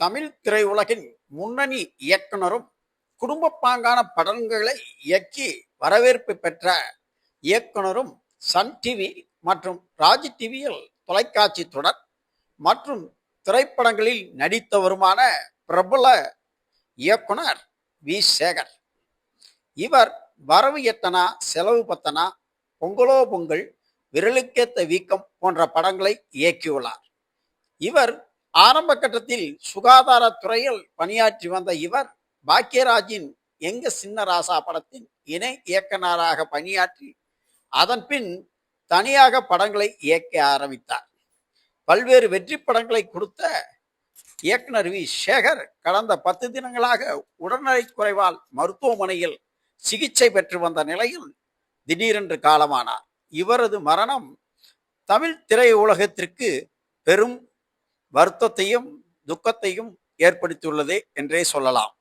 தமிழ் திரையுலகின் முன்னணி இயக்குனரும் குடும்பப்பாங்கான படங்களை இயக்கி வரவேற்பு பெற்ற இயக்குனரும் சன் டிவி மற்றும் ராஜ் டிவியில் தொலைக்காட்சி தொடர் மற்றும் திரைப்படங்களில் நடித்தவருமான பிரபல இயக்குனர் வி சேகர். இவர் வரவு எட்டனா செலவு பத்தனா, பொங்கலோ பொங்கல், விரலுக்கேத்த வீக்கம் போன்ற படங்களை இயக்கியுள்ளார். இவர் ஆரம்ப கட்டத்தில் சுகாதாரத்துறையில் பணியாற்றி வந்த இவர் பாக்யராஜின் எங்க சின்ன ராசா படத்தின் இணை இயக்குனராக பணியாற்றி அதன் பின் தனியாக படங்களை இயக்க ஆரம்பித்தார். பல்வேறு வெற்றி படங்களை கொடுத்த இயக்குனர் வி சேகர் கடந்த 10 தினங்களாக உடல்நலை குறைவால் மருத்துவமனையில் சிகிச்சை பெற்று வந்த நிலையில் திடீரென்று காலமானார். இவரது மரணம் தமிழ் திரையுலகத்திற்கு பெரும் வருத்தத்தையும் துக்கத்தையும் ஏற்படுத்தியுள்ளது என்றே சொல்லலாம்.